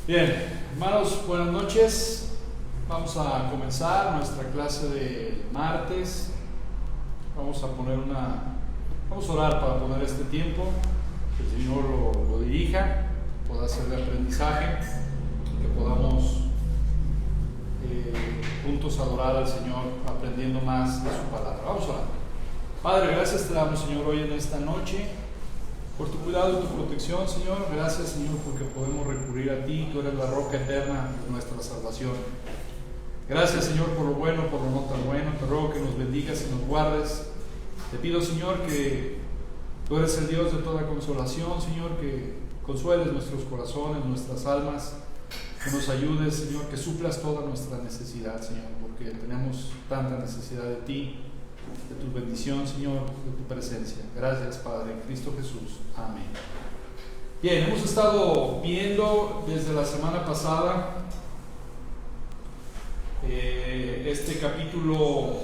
Bien, hermanos, buenas noches. Vamos a comenzar nuestra clase de martes. Vamos a orar para poner este tiempo, que el Señor lo dirija, pueda ser de aprendizaje, que podamos juntos adorar al Señor aprendiendo más de su palabra. Vamos a orar. Padre, gracias te damos, Señor, hoy en esta noche por tu cuidado y tu protección, Señor. Gracias, Señor, porque podemos recurrir a ti. Tú eres la roca eterna de nuestra salvación. Gracias, Señor, por lo bueno, por lo no tan bueno. Te ruego que nos bendigas y nos guardes. Te pido, Señor, que tú eres el Dios de toda consolación, Señor, que consueles nuestros corazones, nuestras almas, que nos ayudes, Señor, que suplas toda nuestra necesidad, Señor, porque tenemos tanta necesidad de ti, de tu bendición, Señor, de tu presencia. Gracias, Padre, en Cristo Jesús. Amén. Bien, hemos estado viendo desde la semana pasada este capítulo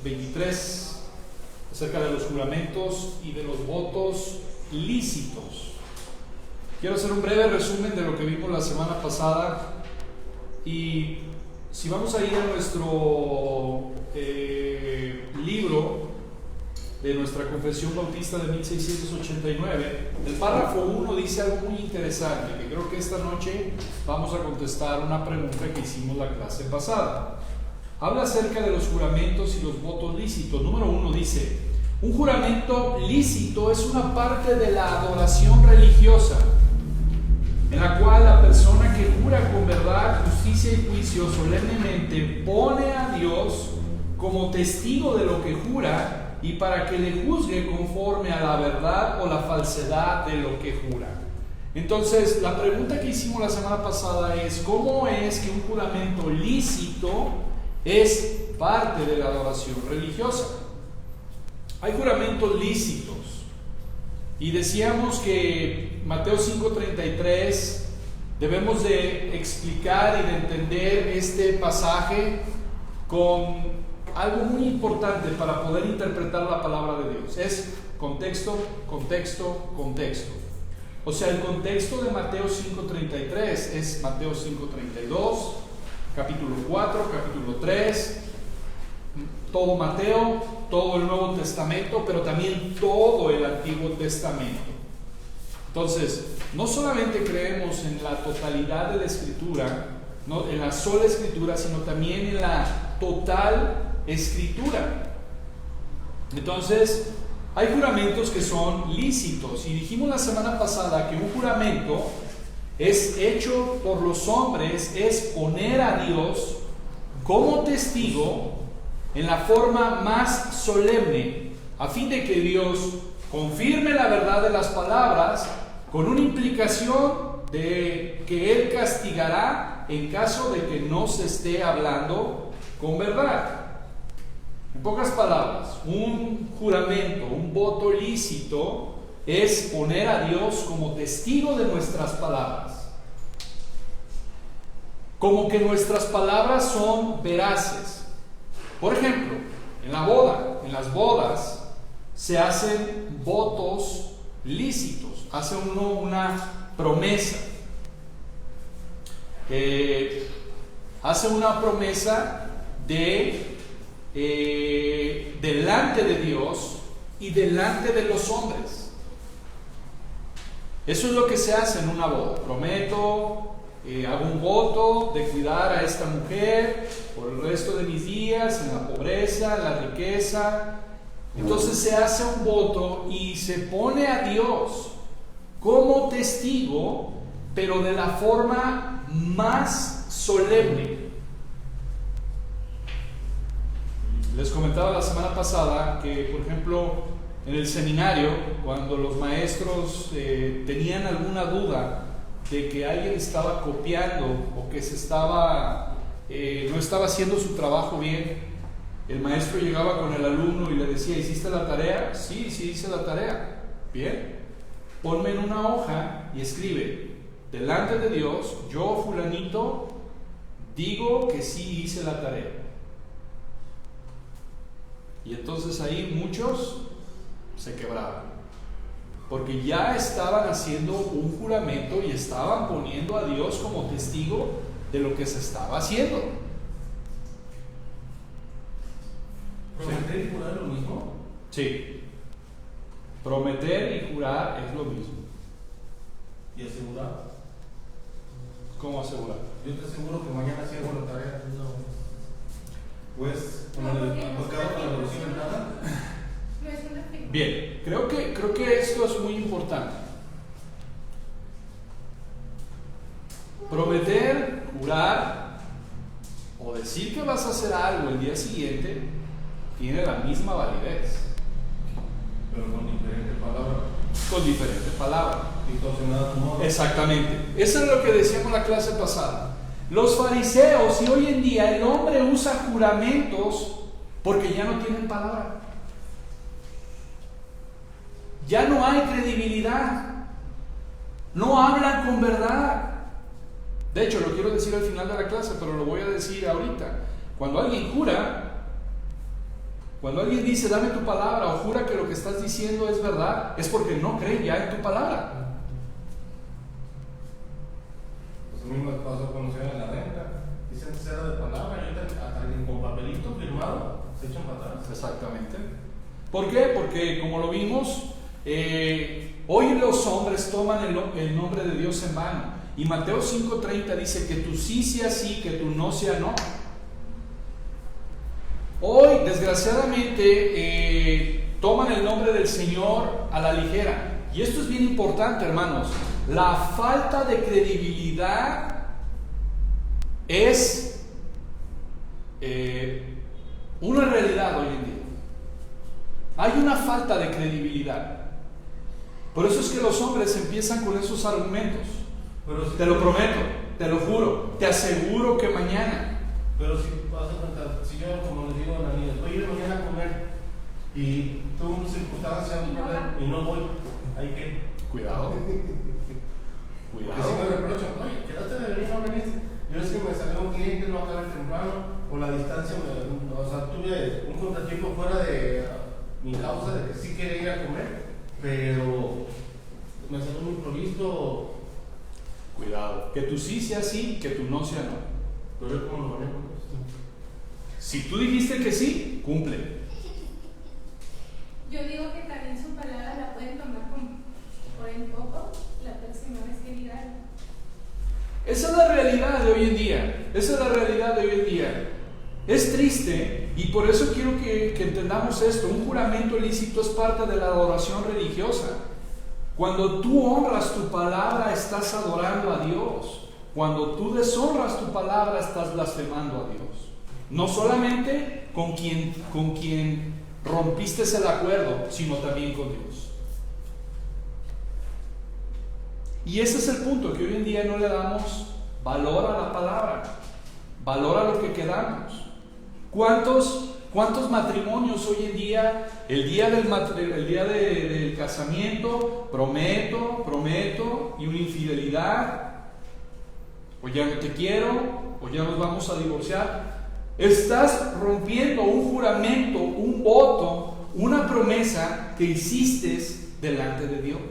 23 acerca de los juramentos y de los votos lícitos. Quiero hacer un breve resumen de lo que vimos la semana pasada, y si vamos a ir a nuestro libro de nuestra Confesión Bautista de 1689, el párrafo 1 dice algo muy interesante, que creo que esta noche vamos a contestar una pregunta que hicimos la clase pasada. Habla acerca de los juramentos y los votos lícitos. Número 1 dice: un juramento lícito es una parte de la adoración religiosa, en la cual la persona que jura con verdad, justicia y juicio solemnemente pone a Dios como testigo de lo que jura y para que le juzgue conforme a la verdad o la falsedad de lo que jura. Entonces, la pregunta que hicimos la semana pasada es: ¿cómo es que un juramento lícito es parte de la adoración religiosa? Hay juramentos lícitos, y decíamos que Mateo 5:33 debemos de explicar y de entender este pasaje con algo muy importante para poder interpretar la palabra de Dios. Es contexto, contexto, contexto. O sea, el contexto de Mateo 5:33 es Mateo 5:32, capítulo 4, capítulo 3, todo Mateo, todo el Nuevo Testamento, pero también todo el Antiguo Testamento. Entonces, no solamente creemos en la totalidad de la Escritura, no en la sola Escritura, sino también en la total Escritura. Entonces, hay juramentos que son lícitos, y dijimos la semana pasada que un juramento es hecho por los hombres, es poner a Dios como testigo en la forma más solemne, a fin de que Dios confirme la verdad de las palabras, con una implicación de que Él castigará en caso de que no se esté hablando con verdad. En pocas palabras, un juramento, un voto lícito, es poner a Dios como testigo de nuestras palabras, como que nuestras palabras son veraces. Por ejemplo, en las bodas se hacen votos lícitos, hace uno una promesa, hace una promesa delante de Dios y delante de los hombres. Eso es lo que se hace en una boda. Prometo, hago un voto de cuidar a esta mujer por el resto de mis días, en la pobreza, en la riqueza. Entonces se hace un voto y se pone a Dios como testigo, pero de la forma más solemne. Les comentaba la semana pasada que, por ejemplo, en el seminario, cuando los maestros tenían alguna duda de que alguien estaba copiando o que no estaba haciendo su trabajo bien, el maestro llegaba con el alumno y le decía: ¿hiciste la tarea? Sí, hice la tarea. Bien, ponme en una hoja y escribe: delante de Dios, yo, fulanito, digo que sí hice la tarea. Y entonces ahí muchos se quebraba. Porque ya estaban haciendo un juramento y estaban poniendo a Dios como testigo de lo que se estaba haciendo. ¿Prometer y jurar es lo mismo? Sí. Prometer y jurar es lo mismo. ¿Y asegurar? ¿Cómo asegurar? Yo te aseguro que mañana sí hago la tarea. No. Pues, con No, el porque no pecado está con la bien, devoción en nada. No es una afirmación. Bien, creo que esto es muy importante. Prometer, jurar o decir que vas a hacer algo el día siguiente tiene la misma validez, Pero con diferente palabra. con diferentes palabras. Distorsionada tu modo. Exactamente. Eso es lo que decíamos la clase pasada. Los fariseos, y hoy en día el hombre usa juramentos porque ya no tienen palabra. Ya no hay credibilidad. No hablan con verdad. De hecho, lo quiero decir al final de la clase, pero lo voy a decir ahorita. Cuando alguien jura, cuando alguien dice dame tu palabra o jura que lo que estás diciendo es verdad, es porque no creen ya en tu palabra. Pues a mí me pasó cuando se en la renta. Dicen que era de palabra, y ahorita hasta alguien con papelito firmado se echan para atrás. Exactamente. ¿Por qué? Porque como lo vimos, hoy los hombres toman el nombre de Dios en vano. Y Mateo 5:30 dice que tu sí sea sí, que tu no sea no. Hoy, desgraciadamente, toman el nombre del Señor a la ligera. Y esto es bien importante, hermanos. La falta de credibilidad es una realidad hoy en día. Hay una falta de credibilidad. Por eso es que los hombres empiezan con esos argumentos. Pero si Te lo prometo, te lo juro, te aseguro que mañana. Pero si vas a contar, si yo, como les digo a la niña, voy a ir mañana a comer y tú en circunstancias y no voy, ¿hay qué? Cuidado. Porque si me reprochan, oye, quedaste de venir, no veniste. Yo es que me salió un cliente, no acabé temprano, o la distancia, o sea, tuve un contratiempo fuera de mi causa de que sí quería ir a comer, pero me salió un improviso. Cuidado. Que tu sí sea sí, que tu no sea no. Pero yo como lo manejo. Si tú dijiste que sí, cumple. Yo digo que también su palabra la pueden tomar por en poco la próxima vez que diga algo. Esa es la realidad de hoy en día. Esa es la realidad de hoy en día. Es triste y por eso quiero que entendamos esto. Un juramento ilícito es parte de la adoración religiosa. Cuando tú honras tu palabra, estás adorando a Dios. Cuando tú deshonras tu palabra, estás blasfemando a Dios. No solamente con quien rompiste el acuerdo, sino también con Dios. Y ese es el punto, que hoy en día no le damos valor a la palabra, valor a lo que quedamos. ¿Cuántos matrimonios hoy en día, el día del casamiento, prometo, y una infidelidad, o ya no te quiero, o ya nos vamos a divorciar? Estás rompiendo un juramento, un voto, una promesa que hiciste delante de Dios.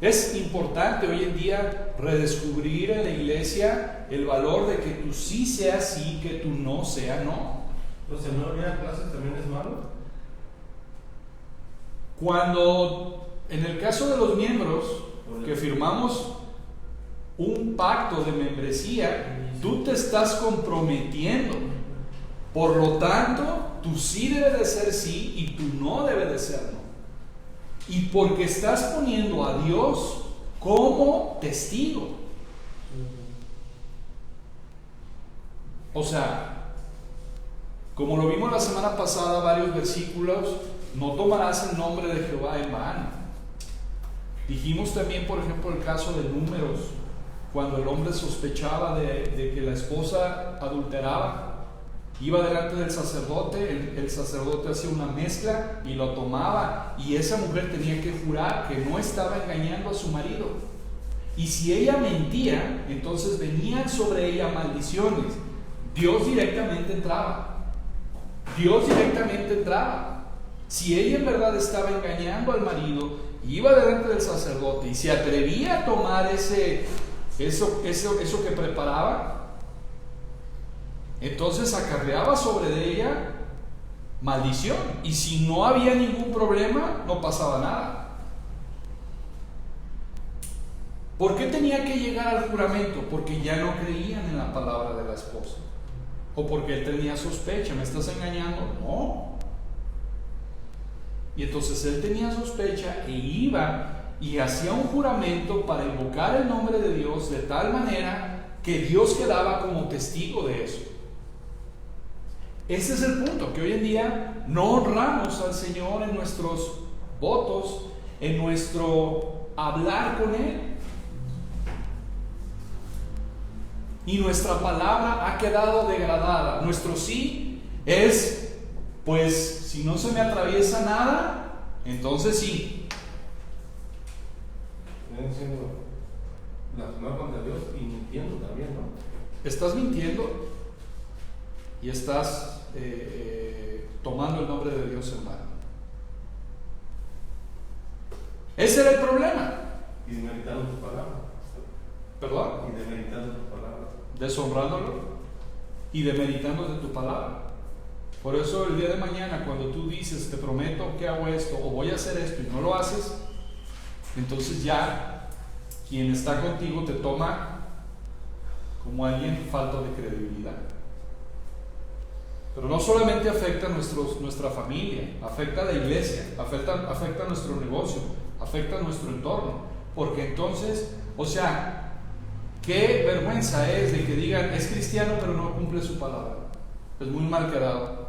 Es importante hoy en día redescubrir en la iglesia el valor de que tu sí sea sí, que tu no sea no. Entonces, ¿no ir a clases también es malo? Cuando, en el caso de los miembros que firmamos un pacto de membresía, tú te estás comprometiendo. Por lo tanto, tu sí debe de ser sí y tu no debe de ser no. Y porque estás poniendo a Dios como testigo. O sea, como lo vimos la semana pasada, varios versículos, no tomarás el nombre de Jehová en vano. Dijimos también, por ejemplo, el caso de Números, cuando el hombre sospechaba de que la esposa adulteraba. Iba delante del sacerdote, el sacerdote hacía una mezcla y lo tomaba, y esa mujer tenía que jurar que no estaba engañando a su marido. Y si ella mentía, entonces venían sobre ella maldiciones. Dios directamente entraba. Si ella en verdad estaba engañando al marido, iba delante del sacerdote y se atrevía a tomar eso que preparaba, entonces acarreaba sobre ella maldición. Y si no había ningún problema, no pasaba nada. ¿Por qué tenía que llegar al juramento? Porque ya no creían en la palabra de la esposa. O porque él tenía sospecha. ¿Me estás engañando? No. Y entonces él tenía sospecha e iba y hacía un juramento para invocar el nombre de Dios de tal manera que Dios quedaba como testigo de eso. Ese es el punto, que hoy en día no honramos al Señor en nuestros votos, en nuestro hablar con Él. Y nuestra palabra ha quedado degradada. Nuestro sí es, pues, si no se me atraviesa nada, entonces sí. Vienen siendo blasfemar contra Dios y mintiendo también, ¿no? Estás mintiendo y estás tomando el nombre de Dios en vano. Ese era el problema. Y demeritando tu palabra. ¿Perdón? Y demeritando tu palabra. Deshonrándolo y demeritando de tu palabra. Por eso el día de mañana, cuando tú dices, te prometo que hago esto o voy a hacer esto y no lo haces, entonces ya quien está contigo te toma como alguien falto de credibilidad. Pero no solamente afecta a nuestra familia, afecta a la iglesia, afecta a nuestro negocio, afecta a nuestro entorno. Porque entonces, o sea, qué vergüenza es de que digan, es cristiano pero no cumple su palabra. Es muy mal quedado.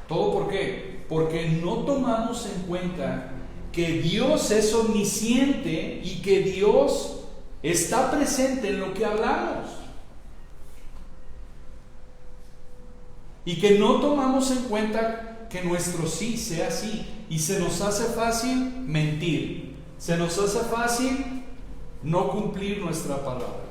¿Todo por qué? Porque no tomamos en cuenta que Dios es omnisciente y que Dios está presente en lo que hablamos. Y que no tomamos en cuenta que nuestro sí sea sí. Y se nos hace fácil mentir. Se nos hace fácil no cumplir nuestra palabra.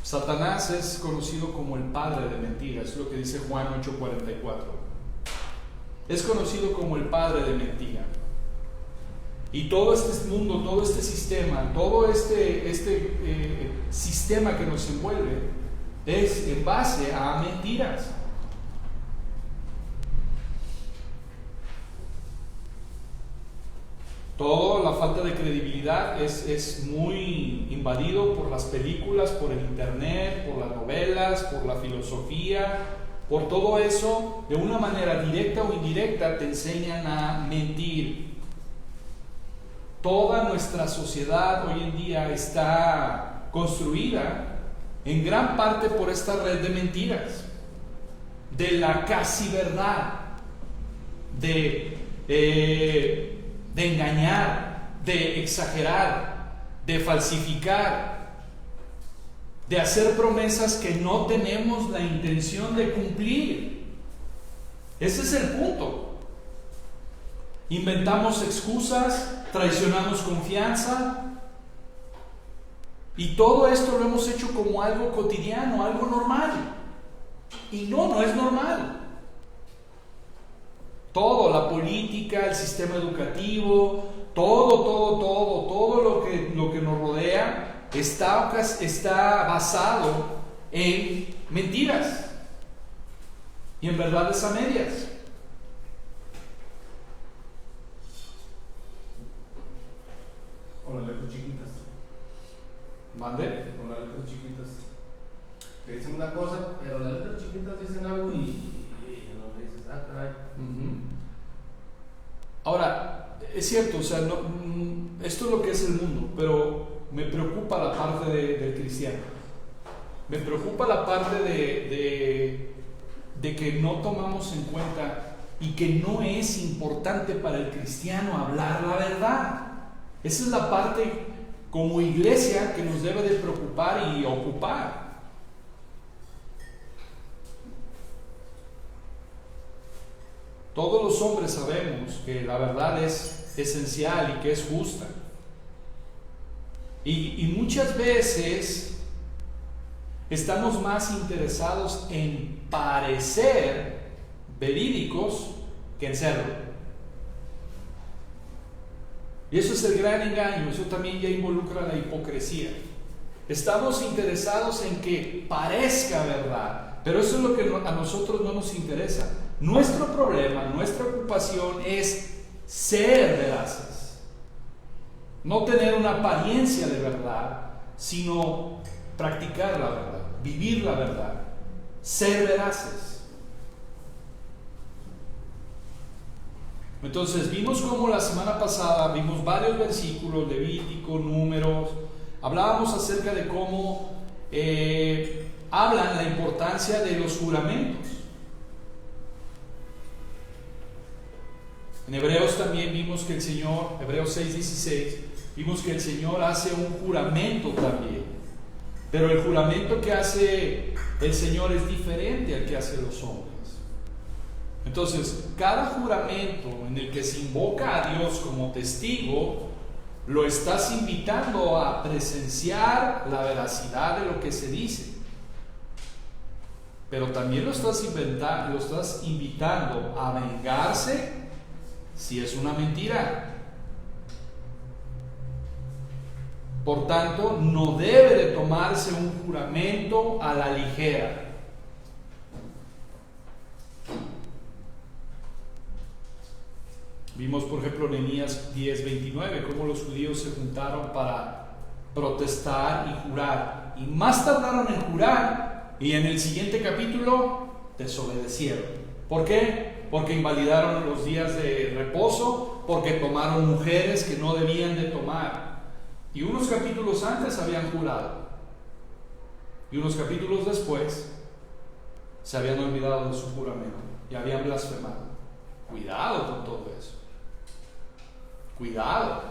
Satanás es conocido como el padre de mentiras, es lo que dice Juan 8:44. Es conocido como el padre de mentira. Y todo este mundo, todo este sistema, todo este sistema que nos envuelve es en base a mentiras. Toda la falta de credibilidad es muy invadido por las películas, por el internet, por las novelas, por la filosofía, por todo eso. De una manera directa o indirecta te enseñan a mentir. Toda nuestra sociedad hoy en día está construida en gran parte por esta red de mentiras, de la casi verdad, de engañar, de exagerar, de falsificar, de hacer promesas que no tenemos la intención de cumplir. Ese es el punto. Inventamos excusas, traicionamos confianza, y todo esto lo hemos hecho como algo cotidiano, algo normal. Y no es normal. Todo, la política, el sistema educativo, todo lo que nos rodea está basado en mentiras y en verdades a medias. Con las letras chiquitas. ¿Mande? Con las letras chiquitas. Que dicen una cosa, pero las letras chiquitas dicen algo y no dices, ah, caray. Ahora, es cierto, o sea, esto es lo que es el mundo, pero me preocupa la parte del cristiano. Me preocupa la parte de que no tomamos en cuenta y que no es importante para el cristiano hablar la verdad. Esa es la parte como iglesia que nos debe de preocupar y ocupar. Todos los hombres sabemos que la verdad es esencial y que es justa. Y muchas veces estamos más interesados en parecer verídicos que en serlo. Y eso es el gran engaño, eso también ya involucra la hipocresía. Estamos interesados en que parezca verdad, pero eso es lo que a nosotros no nos interesa. Nuestro problema, nuestra ocupación es ser veraces. No tener una apariencia de verdad, sino practicar la verdad, vivir la verdad, ser veraces. Entonces vimos como la semana pasada vimos varios versículos, Levítico, Números, hablábamos acerca de cómo hablan la importancia de los juramentos. En Hebreos también vimos que el Señor, Hebreos 6:16, vimos que el Señor hace un juramento también. Pero el juramento que hace el Señor es diferente al que hacen los hombres. Entonces, cada juramento en el que se invoca a Dios como testigo, lo estás invitando a presenciar la veracidad de lo que se dice. Pero también lo estás invitando a vengarse si es una mentira. Por tanto, no debe de tomarse un juramento a la ligera. Vimos, por ejemplo, en Nehemías 10:29, cómo los judíos se juntaron para protestar y jurar. Y más tardaron en jurar, y en el siguiente capítulo desobedecieron. ¿Por qué? Porque invalidaron los días de reposo, porque tomaron mujeres que no debían de tomar. Y unos capítulos antes habían jurado, y unos capítulos después se habían olvidado de su juramento y habían blasfemado. Cuidado con todo eso. Cuidado.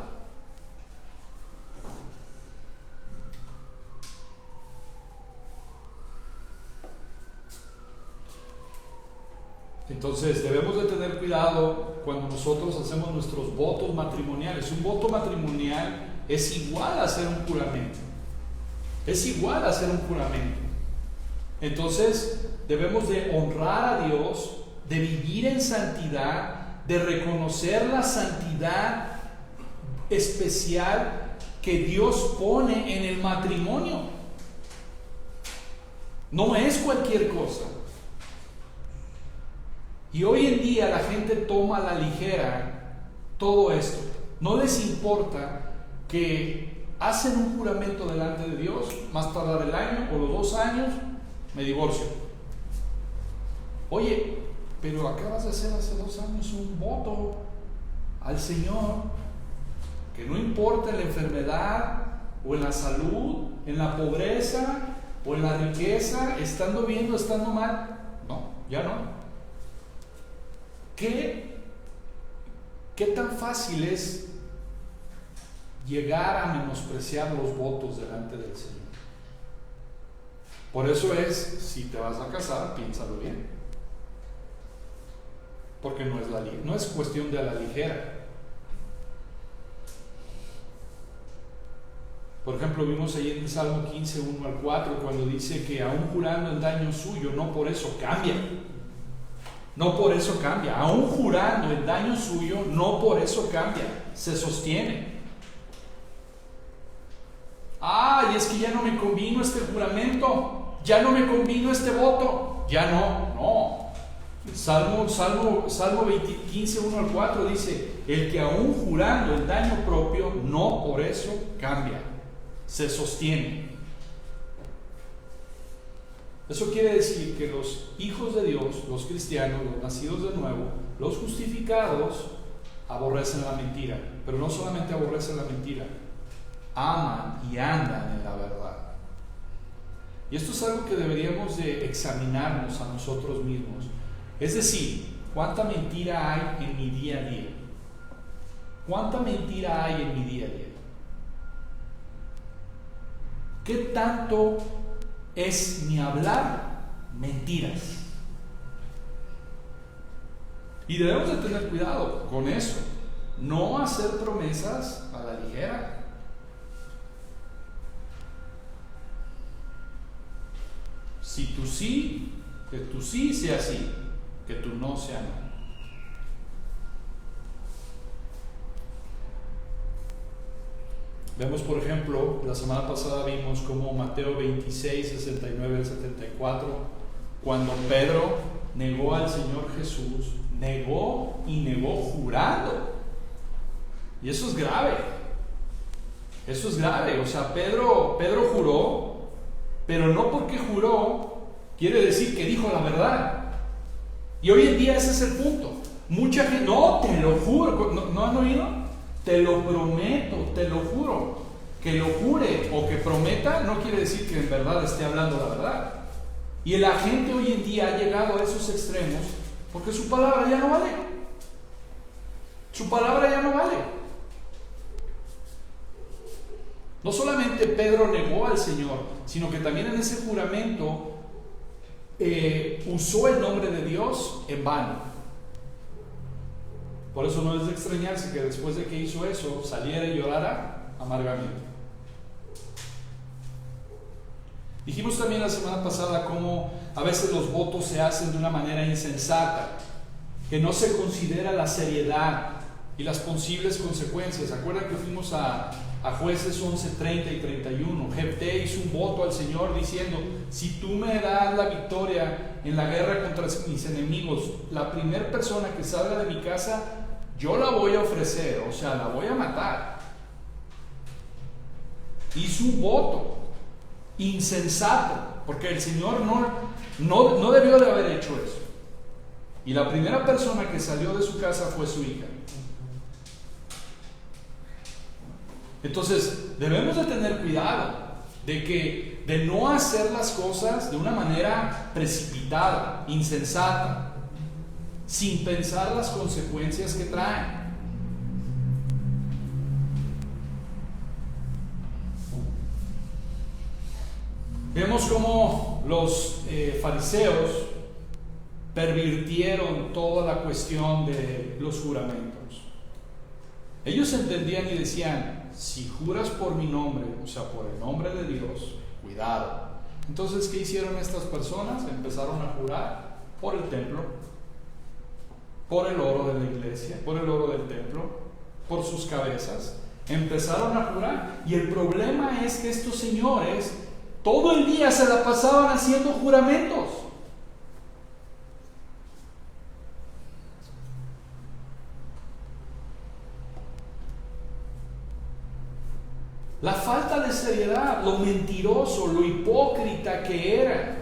Entonces debemos de tener cuidado cuando nosotros hacemos nuestros votos matrimoniales. Un voto matrimonial es igual a hacer un juramento. Es igual a hacer un juramento. Entonces debemos de honrar a Dios, de vivir en santidad, de reconocer la santidad especial que Dios pone en el matrimonio. No es cualquier cosa. Y hoy en día la gente toma a la ligera todo esto. No les importa que hacen un juramento delante de Dios, más tardar el año o los 2 años, me divorcio. Oye, pero acabas de hacer hace 2 años un voto al Señor, que no importa en la enfermedad o en la salud, en la pobreza o en la riqueza, estando bien o estando mal. No, ya no. ¿Qué tan fácil es llegar a menospreciar los votos delante del Señor? Por eso es, si te vas a casar, piénsalo bien. Porque no es cuestión de a la ligera. Por ejemplo, vimos ahí en el Salmo 15, 1-4, cuando dice que aún jurando en daño suyo, no por eso cambia. No por eso cambia. Aún jurando en daño suyo, no por eso cambia. Se sostiene. Y es que ya no me convino este juramento, ya no me convino este voto, ya no. Salmo 15, 1-4 dice: el que aún jurando el daño propio, no por eso cambia, se sostiene. Eso quiere decir que los hijos de Dios, los cristianos, los nacidos de nuevo, los justificados, aborrecen la mentira. Pero no solamente aborrecen la mentira, aman y andan en la verdad. Y esto es algo que deberíamos de examinarnos a nosotros mismos. Es decir, ¿cuánta mentira hay en mi día a día? ¿Cuánta mentira hay en mi día a día? ¿Qué tanto es mi hablar mentiras? Y debemos de tener cuidado con eso. No hacer promesas a la ligera. Si tu sí, que tu sí sea sí, que tu no sea no. Vemos, por ejemplo, la semana pasada vimos como Mateo 26, 69 al 74, cuando Pedro negó al Señor Jesús, negó y negó jurando. Y eso es grave. Eso es grave. O sea, Pedro juró, pero no porque juró quiere decir que dijo la verdad. Y hoy en día ese es el punto. Mucha gente, no, te lo juro, ¿no han oído? Te lo prometo, te lo juro. Que lo jure o que prometa no quiere decir que en verdad esté hablando la verdad. Y la gente hoy en día ha llegado a esos extremos porque su palabra ya no vale. Su palabra ya no vale. No solamente Pedro negó al Señor, sino que también en ese juramento usó el nombre de Dios en vano. Por eso no es de extrañarse que después de que hizo eso saliera y llorara amargamente. Dijimos también la semana pasada cómo a veces los votos se hacen de una manera insensata, que no se considera la seriedad y las posibles consecuencias. ¿Acuerdan que fuimos a Jueces 11, 30 y 31? Jefté hizo un voto al Señor diciendo: si tú me das la victoria en la guerra contra mis enemigos, la primera persona que salga de mi casa, yo la voy a ofrecer, o sea, la voy a matar. Hizo un voto insensato, porque el Señor no debió de haber hecho eso. Y la primera persona que salió de su casa fue su hija. Entonces debemos de tener cuidado de no hacer las cosas de una manera precipitada, insensata, sin pensar las consecuencias que traen. Vemos cómo los fariseos pervirtieron toda la cuestión de los juramentos. Ellos entendían y decían: si juras por mi nombre, o sea, por el nombre de Dios, cuidado. Entonces, ¿qué hicieron estas personas? Empezaron a jurar por el templo, por el oro de la iglesia, por el oro del templo, por sus cabezas. Empezaron a jurar. Y el problema es que estos señores todo el día se la pasaban haciendo juramentos. La falta de seriedad, lo mentiroso, lo hipócrita que eran.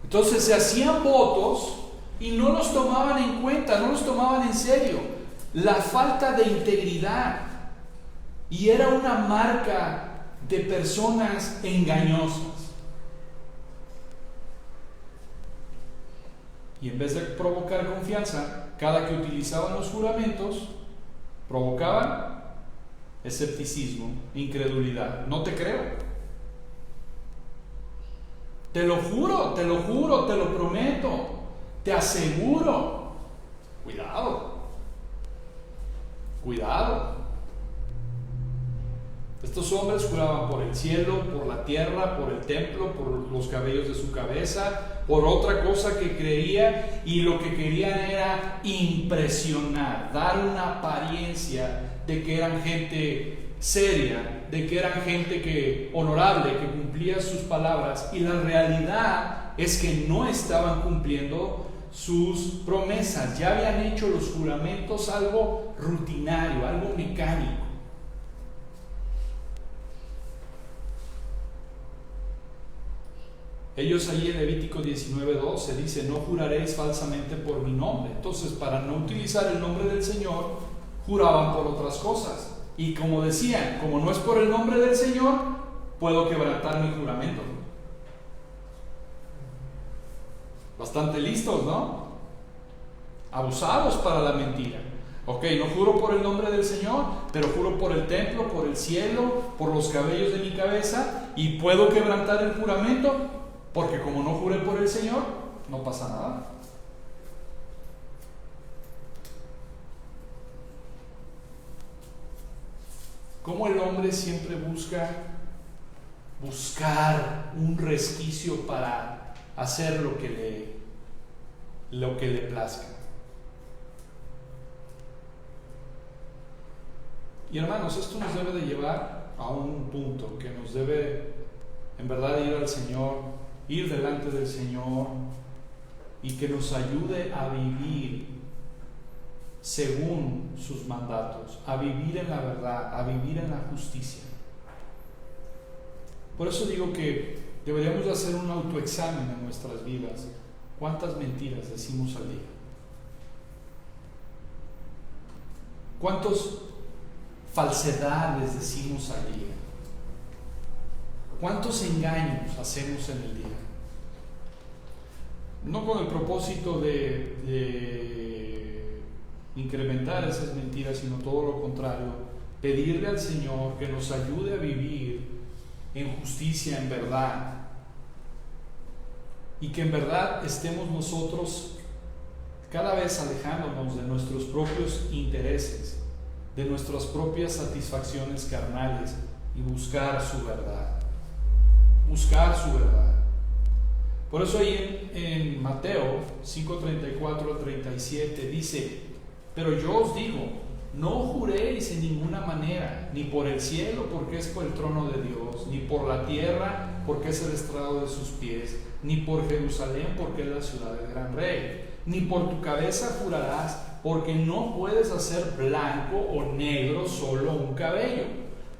Entonces se hacían votos y no los tomaban en cuenta, no los tomaban en serio. La falta de integridad. Y era una marca de personas engañosas. Y en vez de provocar confianza, cada que utilizaban los juramentos, provocaban escepticismo, incredulidad. No te creo. Te lo juro, te lo juro, te lo prometo, te aseguro. Cuidado. Cuidado. Estos hombres juraban por el cielo, por la tierra, por el templo, por los cabellos de su cabeza, por otra cosa que creía, y lo que querían era impresionar, dar una apariencia de que eran gente seria, de que eran gente honorable, que cumplía sus palabras, y la realidad es que no estaban cumpliendo sus promesas. Ya habían hecho los juramentos algo rutinario, algo mecánico. Ellos allí en Levítico 19:12 dice: no juraréis falsamente por mi nombre. Entonces, para no utilizar el nombre del Señor, juraban por otras cosas. Y como decían, como no es por el nombre del Señor, puedo quebrantar mi juramento. Bastante listos, ¿no? Abusados para la mentira. Ok, no juro por el nombre del Señor, pero juro por el templo, por el cielo, por los cabellos de mi cabeza, y puedo quebrantar el juramento, porque como no juré por el Señor, no pasa nada. ¿Cómo el hombre siempre busca buscar un resquicio para hacer lo que le plazca. Y hermanos, esto nos debe de llevar a un punto que nos debe en verdad ir al Señor, ir delante del Señor, y que nos ayude a vivir según sus mandatos, a vivir en la verdad, a vivir en la justicia. Por eso digo que deberíamos de hacer un autoexamen en nuestras vidas. ¿Cuántas mentiras decimos al día? ¿Cuántas falsedades decimos al día? ¿Cuántos engaños hacemos en el día? No con el propósito de incrementar esas mentiras, sino todo lo contrario, pedirle al Señor que nos ayude a vivir en justicia, en verdad, y que en verdad estemos nosotros cada vez alejándonos de nuestros propios intereses, de nuestras propias satisfacciones carnales, y buscar su verdad. Buscar su verdad. Por eso ahí en Mateo 5:34-37 dice: pero yo os digo, no juréis en ninguna manera, ni por el cielo, porque es por el trono de Dios, ni por la tierra, porque es el estrado de sus pies, ni por Jerusalén, porque es la ciudad del gran rey, ni por tu cabeza jurarás, porque no puedes hacer blanco o negro solo un cabello.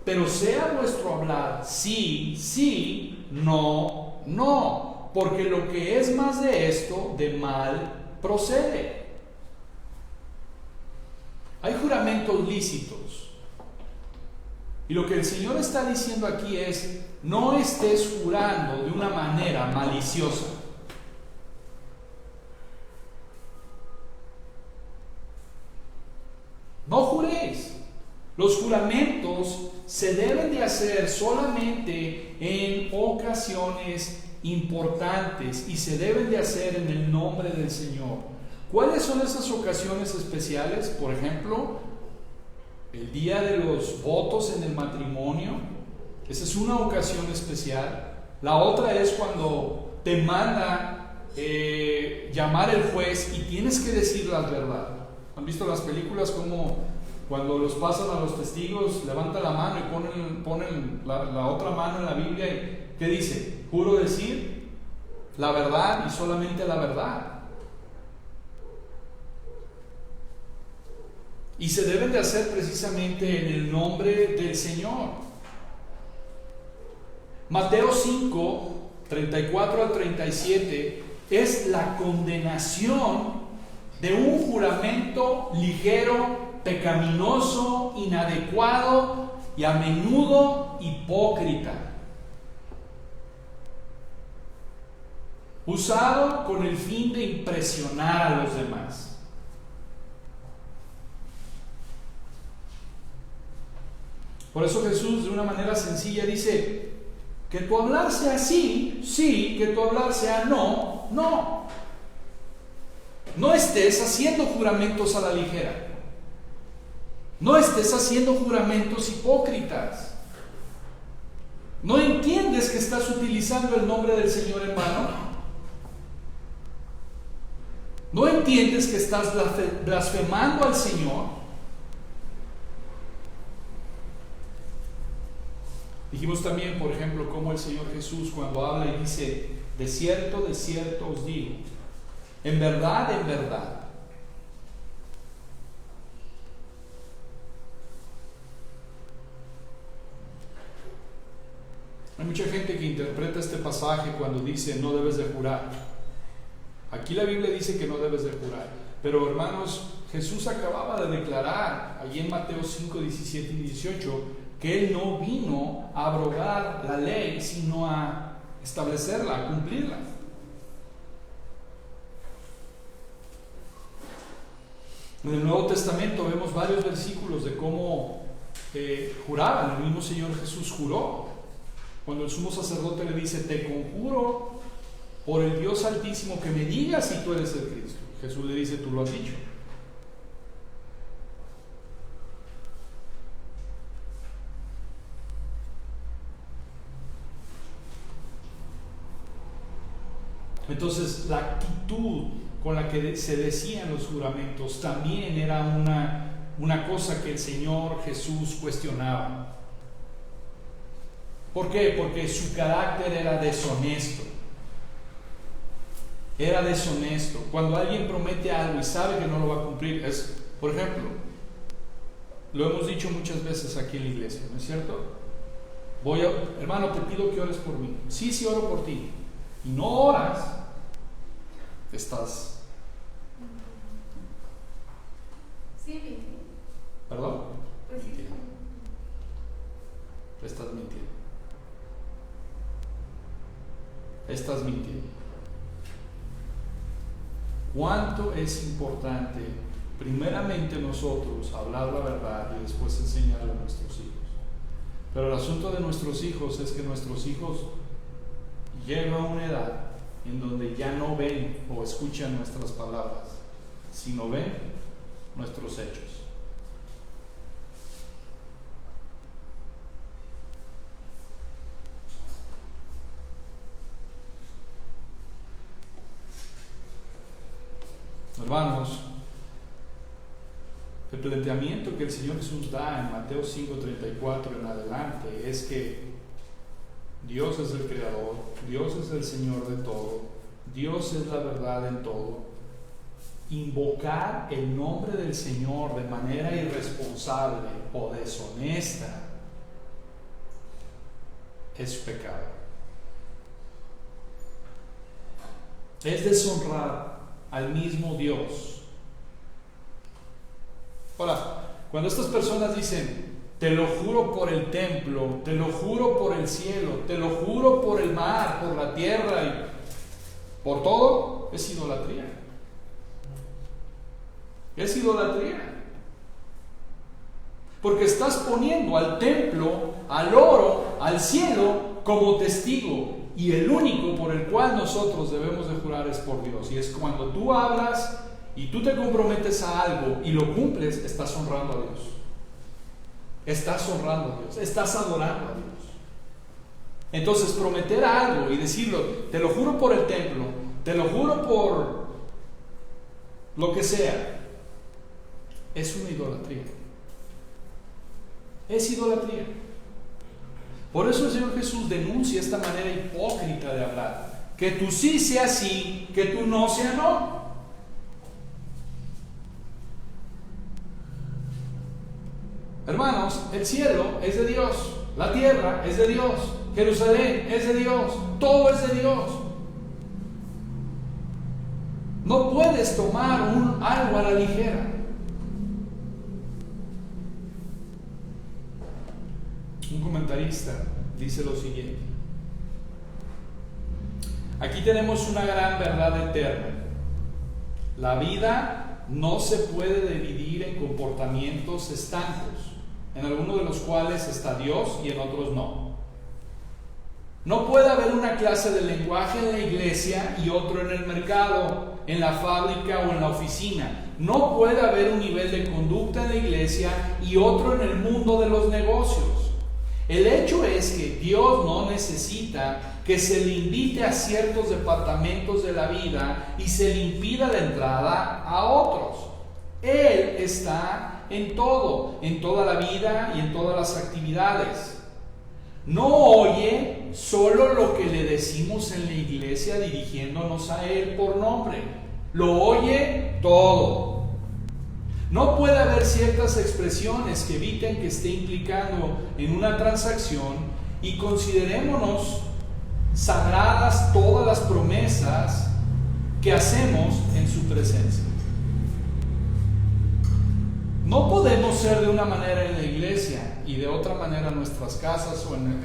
Pero sea vuestro hablar sí, sí, no, no, porque lo que es más de esto, de mal procede. Hay juramentos lícitos, y lo que el Señor está diciendo aquí es: no estés jurando de una manera maliciosa. No juréis. Los juramentos se deben de hacer solamente en ocasiones importantes, y se deben de hacer en el nombre del Señor. ¿Cuáles son esas ocasiones especiales? Por ejemplo, el día de los votos en el matrimonio. Esa es una ocasión especial. La otra es cuando te manda llamar el juez y tienes que decir la verdad. ¿Han visto las películas como cuando los pasan a los testigos, levantan la mano y ponen la otra mano en la Biblia? Y ¿qué dice? Juro decir la verdad y solamente la verdad. Y se deben de hacer precisamente en el nombre del Señor. Mateo 5:34-37 es la condenación de un juramento ligero, pecaminoso, inadecuado y a menudo hipócrita, usado con el fin de impresionar a los demás. Por eso Jesús, de una manera sencilla, dice: que tu hablar sea sí, sí; que tu hablar sea no, no. No estés haciendo juramentos a la ligera. No estés haciendo juramentos hipócritas. ¿No entiendes que estás utilizando el nombre del Señor en vano? ¿No entiendes que estás blasfemando al Señor? Dijimos también, por ejemplo, cómo el Señor Jesús, cuando habla y dice: de cierto os digo, en verdad, en verdad. Hay mucha gente que interpreta este pasaje cuando dice: no debes de jurar. Aquí la Biblia dice que no debes de jurar, pero hermanos, Jesús acababa de declarar allí en Mateo 5, 17 y 18 que Él no vino a abrogar la ley, sino a establecerla, a cumplirla. En el Nuevo Testamento vemos varios versículos de cómo juraban. El mismo Señor Jesús juró. Cuando el sumo sacerdote le dice: te conjuro por el Dios Altísimo que me digas si tú eres el Cristo. Jesús le dice: tú lo has dicho. Entonces, la actitud con la que se decían los juramentos también era una cosa que el Señor Jesús cuestionaba. ¿Por qué? Porque su carácter era deshonesto. Era deshonesto. Cuando alguien promete algo y sabe que no lo va a cumplir, por ejemplo, lo hemos dicho muchas veces aquí en la iglesia, ¿no es cierto? Hermano, te pido que ores por mí. Sí, oro por ti. Y no oras, estás... Sí, ¿Perdón? pues sí. Mintiendo. Estás mintiendo. Estás mintiendo. ¿Cuánto es importante, primeramente nosotros, hablar la verdad y después enseñarle a nuestros hijos? Pero el asunto de nuestros hijos es que nuestros hijos llegan a una edad en donde ya no ven o escuchan nuestras palabras, sino ven nuestros hechos. Hermanos, el planteamiento que el Señor Jesús da en Mateo 5:34 en adelante es que Dios es el Creador, Dios es el Señor de todo, Dios es la verdad en todo. Invocar el nombre del Señor de manera irresponsable o deshonesta es pecado. Es deshonrar al mismo Dios. Ahora, cuando estas personas dicen, te lo juro por el templo, te lo juro por el cielo, te lo juro por el mar, por la tierra y por todo, es idolatría. Es idolatría. Porque estás poniendo al templo, al oro, al cielo como testigo. Y el único por el cual nosotros debemos de jurar es por Dios. Y es cuando tú hablas y tú te comprometes a algo y lo cumples, estás honrando a Dios. Estás honrando a Dios. Estás adorando a Dios. Entonces, prometer algo y decirlo, te lo juro por el templo, te lo juro por lo que sea, es una idolatría. Es idolatría. Por eso el Señor Jesús denuncia esta manera hipócrita de hablar. Que tú sí sea sí, que tú no sea no. Hermanos, el cielo es de Dios, la tierra es de Dios, Jerusalén es de Dios, todo es de Dios. No puedes tomar algo a la ligera. Un comentarista dice lo siguiente: aquí tenemos una gran verdad eterna. La vida no se puede dividir en comportamientos estancos, en algunos de los cuales está Dios y en otros no. No puede haber una clase de lenguaje en la iglesia y otro en el mercado, en la fábrica o en la oficina. No puede haber un nivel de conducta en la iglesia y otro en el mundo de los negocios. El hecho es que Dios no necesita que se le invite a ciertos departamentos de la vida y se le impida la entrada a otros. Él está en todo, en toda la vida y en todas las actividades. No oye solo lo que le decimos en la iglesia dirigiéndonos a Él por nombre. Lo oye todo. No puede haber ciertas expresiones que eviten que esté implicando en una transacción y considerémonos sagradas todas las promesas que hacemos en su presencia. No podemos ser de una manera en la iglesia y de otra manera en nuestras casas o en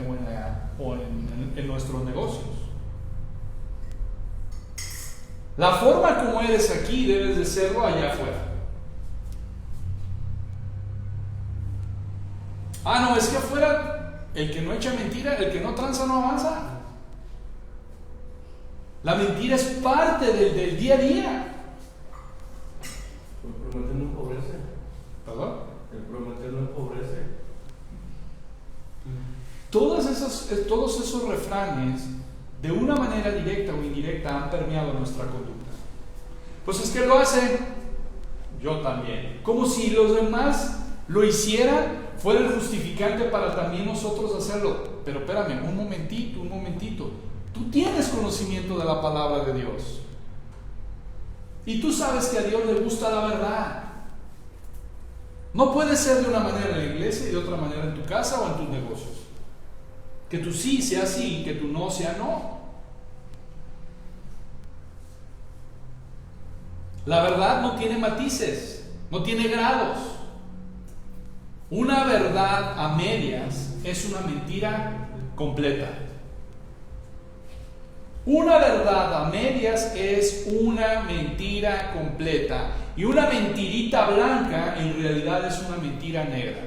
nuestros negocios. La forma como eres aquí debes de serlo allá afuera. No, es que afuera el que no echa mentira, el que no tranza no avanza. La mentira es parte del día a día. El prometer no empobrece. ¿Perdón? El prometer no empobrece. Todos esos refranes de una manera directa o indirecta han permeado nuestra conducta. Pues es que lo hace, yo también. Como si los demás lo hicieran, fuera el justificante para también nosotros hacerlo. Pero espérame, un momentito. Tú tienes conocimiento de la palabra de Dios. Y tú sabes que a Dios le gusta la verdad. No puede ser de una manera en la iglesia y de otra manera en tu casa o en tus negocios. Que tu sí sea sí y que tu no sea no. La verdad no tiene matices, no tiene grados. Una verdad a medias es una mentira completa. Una verdad a medias es una mentira completa. Y una mentirita blanca en realidad es una mentira negra.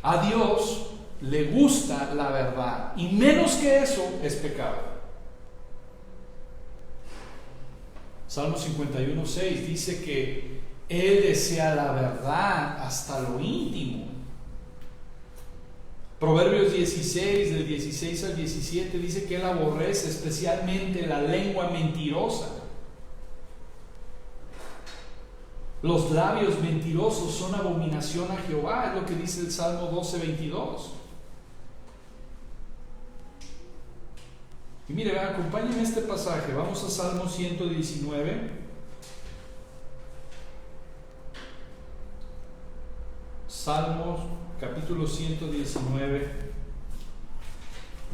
A Dios le gusta la verdad y menos que eso es pecado. Salmo 51:6 dice que Él desea la verdad hasta lo íntimo. Proverbios 16, del 16 al 17, dice que Él aborrece especialmente la lengua mentirosa. Los labios mentirosos son abominación a Jehová, es lo que dice el Salmo 12:22. Y mire, acompáñenme a este pasaje, vamos a Salmo 119. Salmos capítulo 119,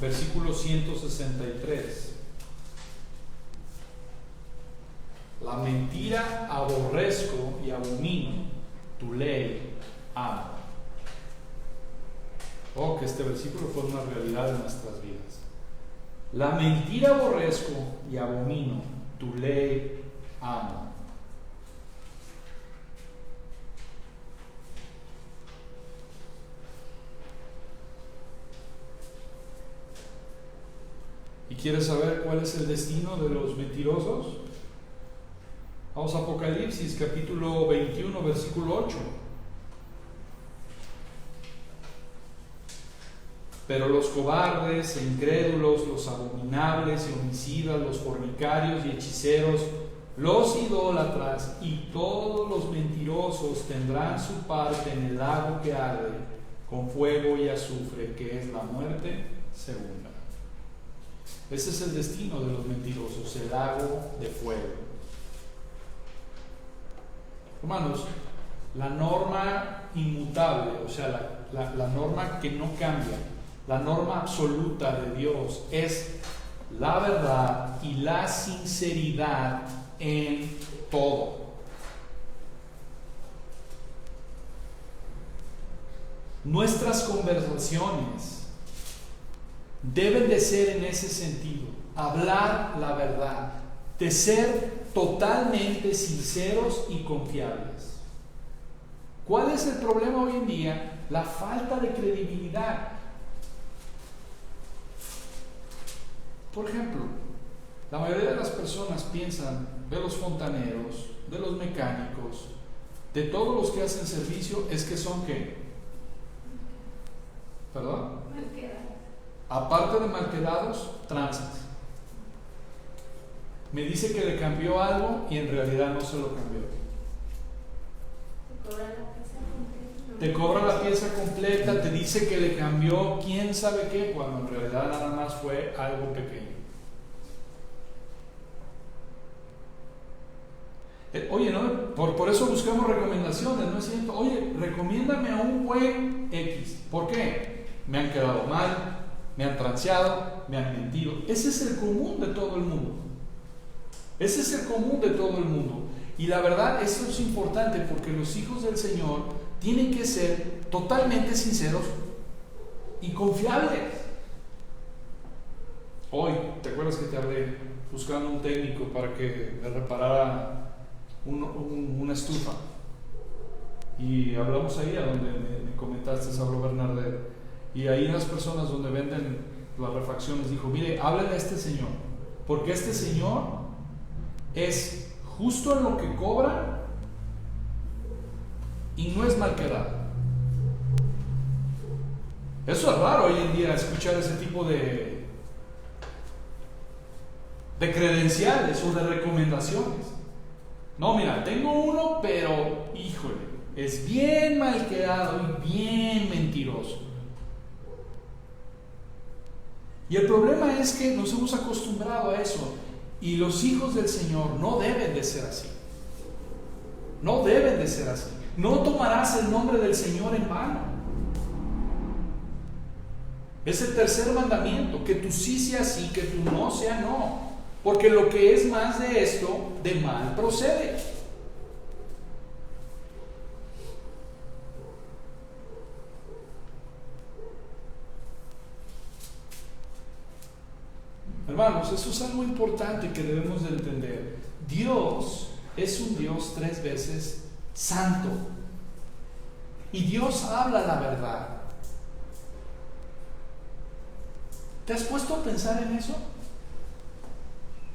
versículo 163. La mentira aborrezco y abomino, tu ley amo. Oh, que este versículo fue una realidad en nuestras vidas. La mentira aborrezco y abomino, tu ley amo. ¿Y quieres saber cuál es el destino de los mentirosos? Vamos a Apocalipsis capítulo 21, versículo 8. Pero los cobardes e incrédulos, los abominables y homicidas, los fornicarios y hechiceros, los idólatras y todos los mentirosos tendrán su parte en el lago que arde con fuego y azufre, que es la muerte segunda. Ese es el destino de los mentirosos, el lago de fuego. Hermanos, la norma inmutable, o sea, la norma que no cambia, la norma absoluta de Dios es la verdad y la sinceridad en todo. Nuestras conversaciones deben de ser en ese sentido, hablar la verdad, de ser totalmente sinceros y confiables. ¿Cuál es el problema hoy en día? La falta de credibilidad. Por ejemplo, la mayoría de las personas piensan de los fontaneros, de los mecánicos, de todos los que hacen servicio, es que son ¿qué? ¿Perdón? Malquedados. Aparte de malquedados, tranzas. Me dice que le cambió algo y en realidad no se lo cambió. Te cobra la pieza completa, te dice que le cambió quién sabe qué, cuando en realidad nada más fue algo pequeño. Oye, ¿no? Por eso buscamos recomendaciones, ¿no es cierto? Oye, recomiéndame a un buen X. ¿Por qué? Me han quedado mal, me han transeado, me han mentido. Ese es el común de todo el mundo. Ese es el común de todo el mundo. Y la verdad, eso es importante porque los hijos del Señor tienen que ser totalmente sinceros y confiables. Hoy, ¿te acuerdas que te hablé buscando un técnico para que me reparara una estufa? Y hablamos ahí a donde me comentaste, Sabro Bernardet. Y ahí las personas donde venden las refacciones dijo, mire, háblale a este señor, porque este señor es justo en lo que cobra y no es mal quedado. Eso es raro hoy en día, escuchar ese tipo de credenciales o de recomendaciones. No, mira, tengo uno, pero híjole, es bien mal quedado y bien mentiroso. Y el problema es que nos hemos acostumbrado a eso, y los hijos del Señor no deben de ser así. No deben de ser así. No tomarás el nombre del Señor en vano. Es el tercer mandamiento, que tu sí sea sí, que tu no sea no, porque lo que es más de esto, de mal procede. Hermanos, eso es algo importante que debemos de entender. Dios es un Dios 3 veces santo, y Dios habla la verdad. ¿Te has puesto a pensar en eso?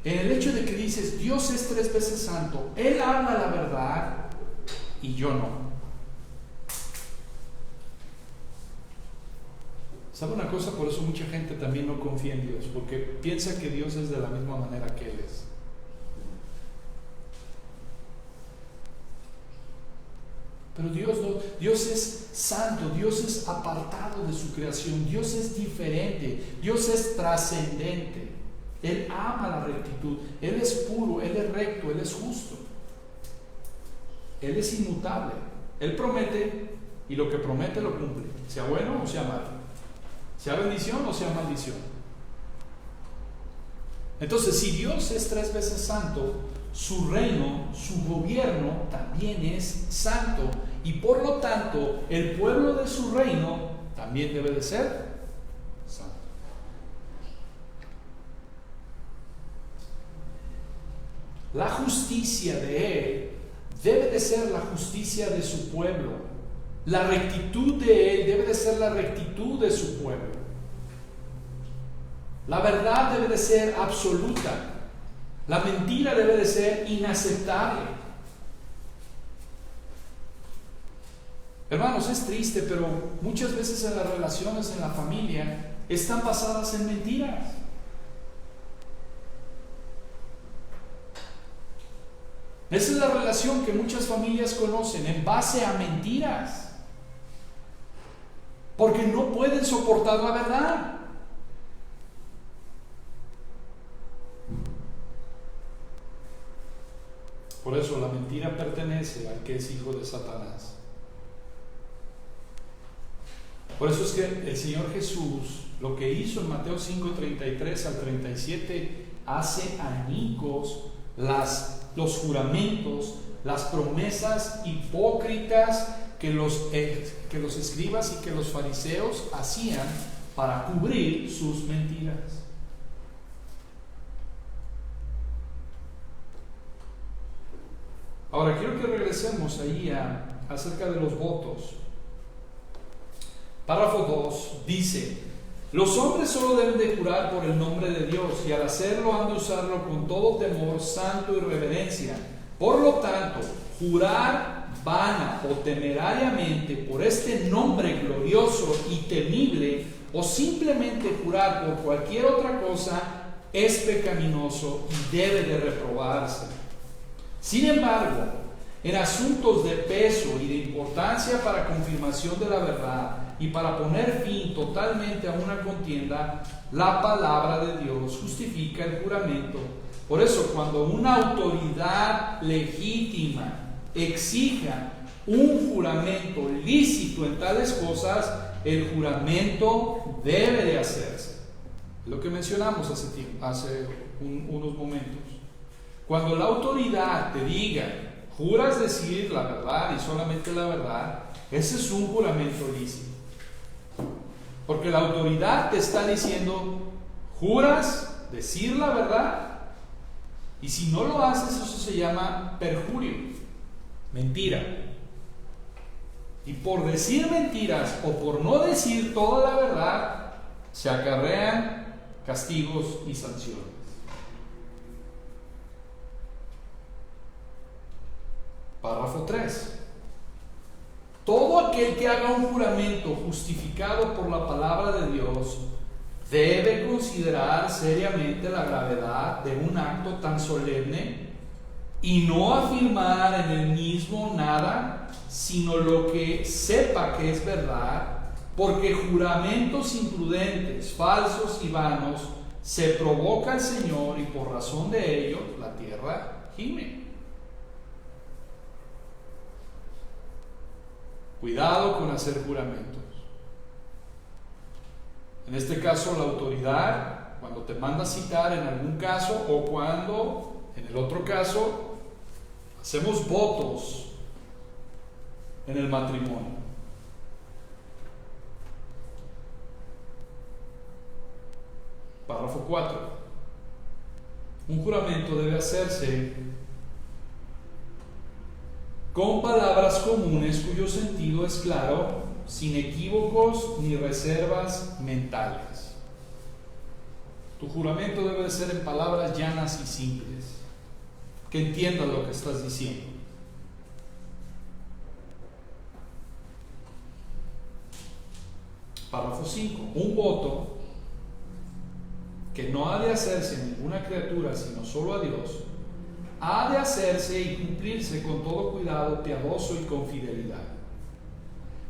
En el hecho de que dices, Dios es 3 veces santo, Él habla la verdad y yo no. ¿Sabe una cosa? Por eso mucha gente también no confía en Dios, porque piensa que Dios es de la misma manera que Él es. Pero Dios no, Dios es santo, Dios es apartado de su creación, Dios es diferente, Dios es trascendente. Él ama la rectitud, Él es puro, Él es recto, Él es justo, Él es inmutable. Él promete, y lo que promete lo cumple, sea bueno o sea malo, sea bendición o sea maldición. Entonces, si Dios es 3 veces santo, su reino, su gobierno también es santo, y por lo tanto el pueblo de su reino también debe de ser santo. La justicia de Él debe de ser la justicia de su pueblo. La rectitud de Él debe de ser la rectitud de su pueblo. La verdad debe de ser absoluta. La mentira debe de ser inaceptable. Hermanos, es triste, pero muchas veces en las relaciones en la familia están basadas en mentiras. Esa es la relación que muchas familias conocen, en base a mentiras, porque no pueden soportar la verdad. Por eso la mentira pertenece al que es hijo de Satanás. Por eso es que el Señor Jesús, lo que hizo en Mateo 5:33 al 37, hace añicos los juramentos, las promesas hipócritas que los escribas y que los fariseos hacían para cubrir sus mentiras. Ahora quiero que regresemos ahí acerca de los votos. Párrafo 2 dice: los hombres solo deben de jurar por el nombre de Dios, y al hacerlo han de usarlo con todo temor santo y reverencia. Por lo tanto, jurar vana o temerariamente por este nombre glorioso y temible, o simplemente jurar por cualquier otra cosa, es pecaminoso y debe de reprobarse. Sin embargo, en asuntos de peso y de importancia para confirmación de la verdad y para poner fin totalmente a una contienda, la palabra de Dios justifica el juramento. Por eso, cuando una autoridad legítima exija un juramento lícito en tales cosas, el juramento debe de hacerse. Lo que mencionamos hace unos momentos. Cuando la autoridad te diga, juras decir la verdad y solamente la verdad, ese es un juramento lícito. Porque la autoridad te está diciendo, juras decir la verdad, y si no lo haces, eso se llama perjurio, mentira. Y por decir mentiras o por no decir toda la verdad, se acarrean castigos y sanciones. Párrafo 3. todo aquel que haga un juramento justificado por la palabra de Dios debe considerar seriamente la gravedad de un acto tan solemne y no afirmar en el mismo nada, sino lo que sepa que es verdad, porque juramentos imprudentes, falsos y vanos se provoca el Señor, y por razón de ello la tierra gime. Cuidado con hacer juramentos. En este caso, la autoridad, cuando te manda citar en algún caso, o cuando en el otro caso hacemos votos en el matrimonio. Párrafo 4. Un juramento debe hacerse con palabras comunes cuyo sentido es claro, sin equívocos ni reservas mentales. Tu juramento debe ser en palabras llanas y simples, que entiendas lo que estás diciendo. Párrafo 5. Un voto que no ha de hacerse a ninguna criatura sino solo a Dios, ha de hacerse y cumplirse con todo cuidado piadoso y con fidelidad.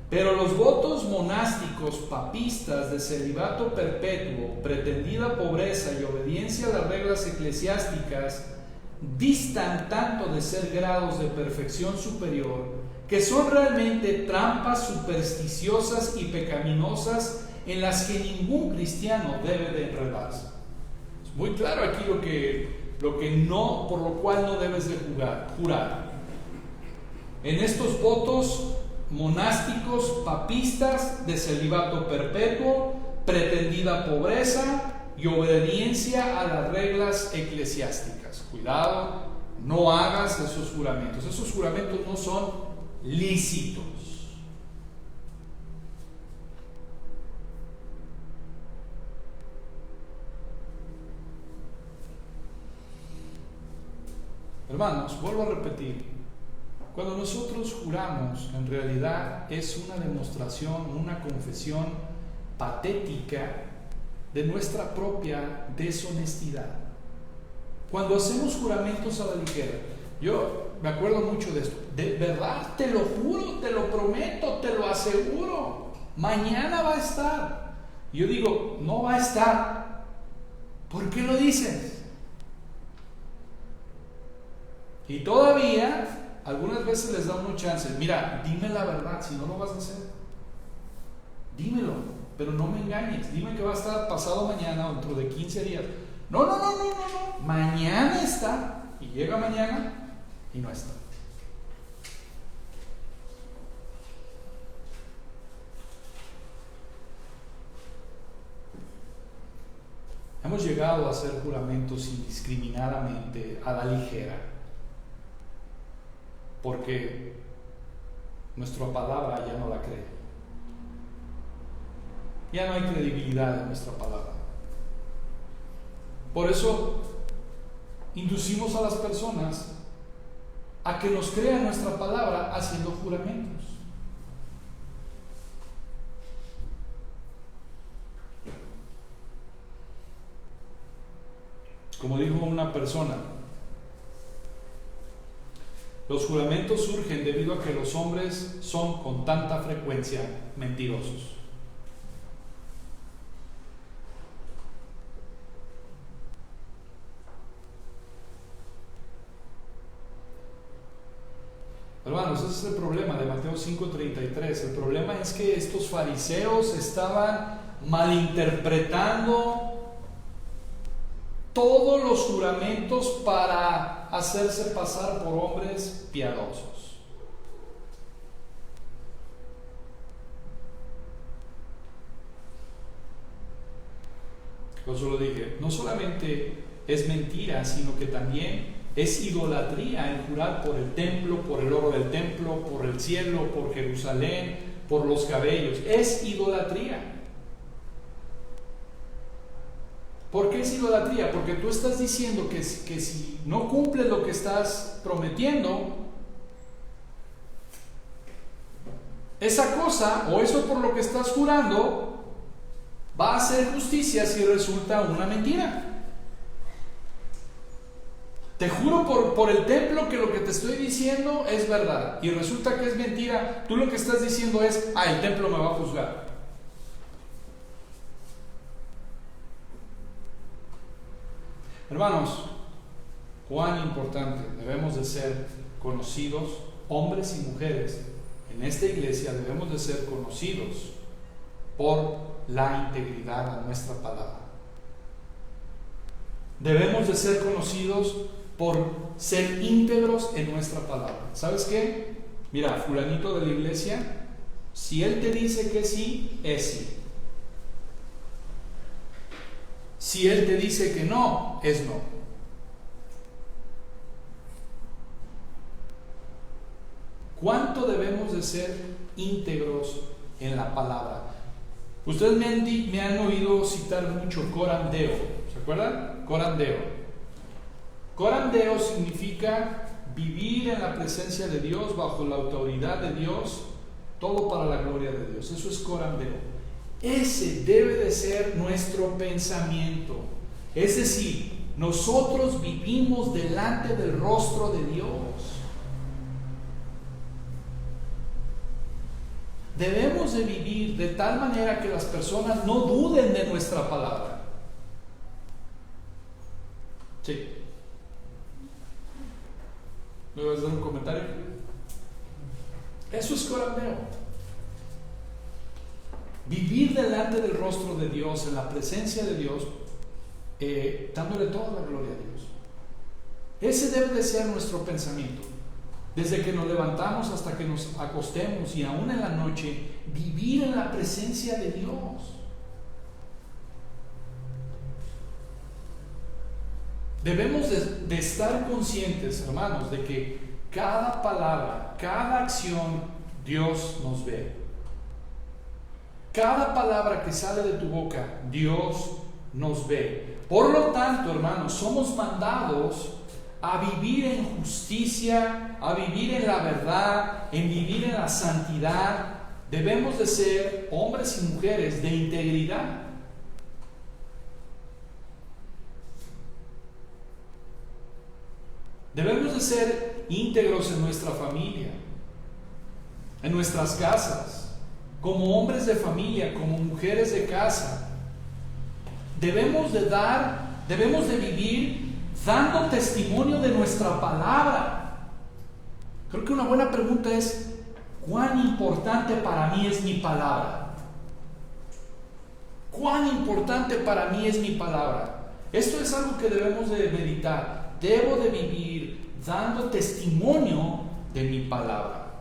Pero los votos monásticos papistas de celibato perpetuo, pretendida pobreza y obediencia a las reglas eclesiásticas distan tanto de ser grados de perfección superior que son realmente trampas supersticiosas y pecaminosas en las que ningún cristiano debe de enredarse. Es muy claro aquí lo que no, por lo cual no debes de jurar. En estos votos monásticos papistas de celibato perpetuo, pretendida pobreza y obediencia a las reglas eclesiásticas. Cuidado, no hagas esos juramentos. Esos juramentos no son lícitos. Hermanos, vuelvo a repetir, cuando nosotros juramos, en realidad es una demostración, una confesión patética de nuestra propia deshonestidad. Cuando hacemos juramentos a la ligera, yo me acuerdo mucho de esto, de verdad, te lo juro, te lo prometo, te lo aseguro, mañana va a estar. Y yo digo, no va a estar. ¿Por qué lo dices? Y todavía, algunas veces les da uno chance. Mira, dime la verdad, si no lo vas a hacer. Dímelo, pero no me engañes. Dime que va a estar pasado mañana o dentro de 15 días. No. Mañana está. Y llega mañana y no está. Hemos llegado a hacer juramentos indiscriminadamente, a la ligera, porque nuestra palabra ya no la cree. Ya no hay credibilidad en nuestra palabra. Por eso inducimos a las personas a que nos crean nuestra palabra haciendo juramentos. Como dijo una persona, los juramentos surgen debido a que los hombres son con tanta frecuencia mentirosos. Hermanos, ese es el problema de Mateo 5:33. El problema es que estos fariseos estaban malinterpretando todos los juramentos para hacerse pasar por hombres piadosos. Yo solo dije, no solamente es mentira, sino que también es idolatría el jurar por el templo, por el oro del templo, por el cielo, por Jerusalén, por los cabellos. Es idolatría. ¿Por qué es idolatría? Porque tú estás diciendo que si no cumples lo que estás prometiendo, esa cosa o eso por lo que estás jurando va a ser justicia si resulta una mentira. Te juro por el templo que lo que te estoy diciendo es verdad y resulta que es mentira. Tú lo que estás diciendo es, el templo me va a juzgar. Hermanos, cuán importante debemos de ser conocidos, hombres y mujeres. En esta iglesia debemos de ser conocidos por la integridad de nuestra palabra. Debemos de ser conocidos por ser íntegros en nuestra palabra. ¿Sabes qué? Mira, fulanito de la iglesia, si él te dice que sí, es sí. Si él te dice que no, es no. ¿Cuánto debemos de ser íntegros en la palabra? Ustedes me han oído citar mucho corandeo. ¿Se acuerdan? Corandeo. Corandeo significa vivir en la presencia de Dios, bajo la autoridad de Dios, todo para la gloria de Dios. Eso es corandeo. Ese debe de ser nuestro pensamiento. Es decir, nosotros vivimos delante del rostro de Dios. Debemos de vivir de tal manera que las personas no duden de nuestra palabra. Sí. ¿Me vas a dar un comentario? Eso es corandeo. Vivir delante del rostro de Dios, en la presencia de Dios, dándole toda la gloria a Dios. Ese debe de ser nuestro pensamiento. Desde que nos levantamos hasta que nos acostemos y aún en la noche, vivir en la presencia de Dios. Debemos de estar conscientes, hermanos, de que cada palabra, cada acción, Dios nos ve. Cada palabra que sale de tu boca, Dios nos ve. Por lo tanto, hermanos, somos mandados a vivir en justicia, a vivir en la verdad, en vivir en la santidad. Debemos de ser hombres y mujeres de integridad. Debemos de ser íntegros en nuestra familia, en nuestras casas, como hombres de familia, como mujeres de casa. Debemos de vivir dando testimonio de nuestra palabra. Creo que una buena pregunta es: ¿cuán importante para mí es mi palabra? ¿Cuán importante para mí es mi palabra? Esto es algo que debemos de meditar. Debo de vivir dando testimonio de mi palabra.